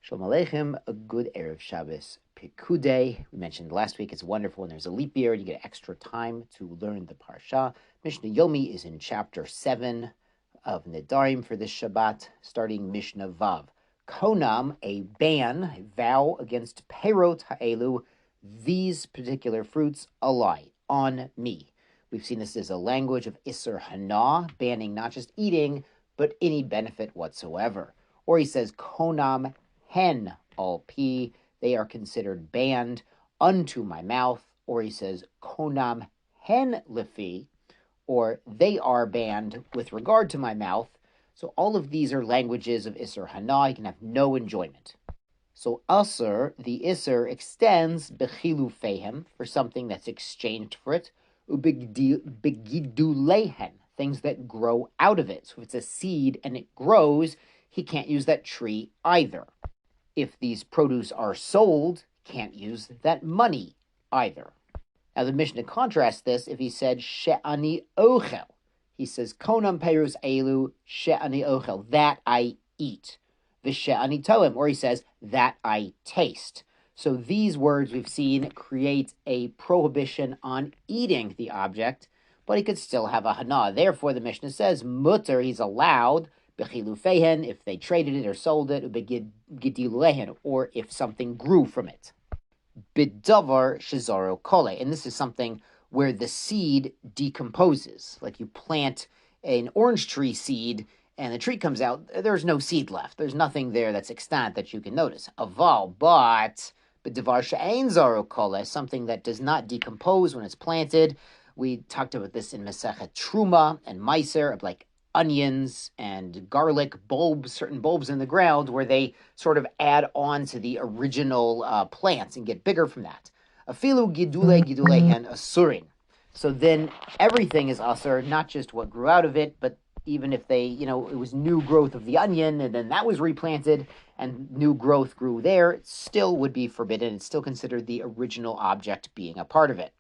Shalom Aleichem, a good Erev Shabbos Pekudei. We mentioned last week it's wonderful when there's a leap year, you get extra time to learn the Parsha. Mishnah Yomi is in chapter 7 of Nedarim for this Shabbat, starting Mishnah Vav. Konam, a ban, a vow against Perot Ha'elu, these particular fruits alai, on me. We've seen this as a language of Isser Hana, banning not just eating, but any benefit whatsoever. Or he says, Konam hen al pi, they are considered banned unto my mouth. Or he says, Konam hen lefi, or they are banned with regard to my mouth. So all of these are languages of Isser Hana. You can have no enjoyment. So Asr, the Isser, extends bechilu fehem, for something that's exchanged for it, ubegidulehen, things that grow out of it. So if it's a seed and it grows, he can't use that tree either. If these produce are sold, can't use that money either. Now the Mishnah contrasts this if he said she'ani ochel. He says konam perus elu she'ani ochel, that I eat. V'she'ani toem, or he says that I taste. So these words we've seen create a prohibition on eating the object, but he could still have a hana. Therefore the Mishnah says mutter, he's allowed bechilu fehen, if they traded it or sold it, ubegidulehen, or if something grew from it. Bidavar shezaro kole, and this is something where the seed decomposes. Like you plant an orange tree seed and the tree comes out, there's no seed left. There's nothing there that's extant that you can notice. Aval, but bidavar she'ein zaro kole, something that does not decompose when it's planted. We talked about this in Masechet Truma and Meiser, like onions and garlic bulbs, certain bulbs in the ground where they sort of add on to the original plants and get bigger from that. Afilu gidulehen asurin. So then everything is asur, not just what grew out of it, but even if they, it was new growth of the onion and then that was replanted and new growth grew there, it still would be forbidden. It's still considered the original object being a part of it.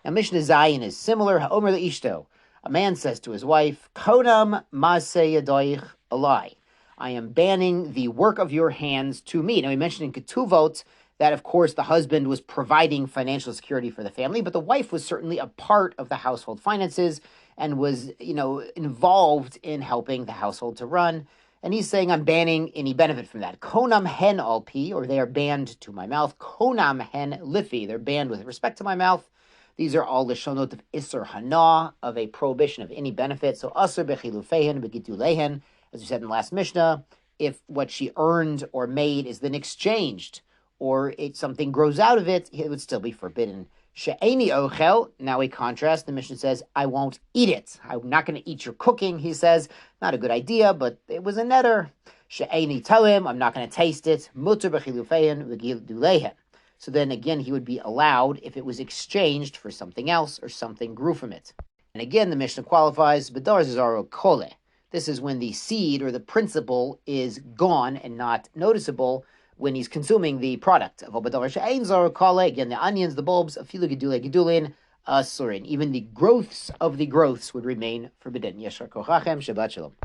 Now Mishnah Zayin is similar. Ha'omer le'ishto. A man says to his wife, Konam maseh yadoich alai. I am banning the work of your hands to me. Now, we mentioned in Ketuvot that, of course, the husband was providing financial security for the family, but the wife was certainly a part of the household finances and was, involved in helping the household to run. And he's saying, I'm banning any benefit from that. Konam hen al pi, or they are banned to my mouth. Konam hen lifi, they're banned with respect to my mouth. These are all leshonot of Isser Hana, of a prohibition of any benefit. So Asr bechilu fehen begidulehen, as we said in the last Mishnah, if what she earned or made is then exchanged, or something grows out of it, it would still be forbidden. She'eni ochel, now we contrast, the Mishnah says, I won't eat it. I'm not going to eat your cooking, he says. Not a good idea, but it was a neder. She'eni toem, I'm not going to taste it. Mutter bechilu fehen begidulehen. So then again, he would be allowed if it was exchanged for something else or something grew from it. And again, the Mishnah qualifies, B'dar zaro kole. This is when the seed or the principle is gone and not noticeable when he's consuming the product. B'dar she'ein zaro kole, again, the onions, the bulbs, afilu gidulin, asurin. Even the growths of the growths would remain forbidden. Yeshar kochachem, Shabbat Shalom.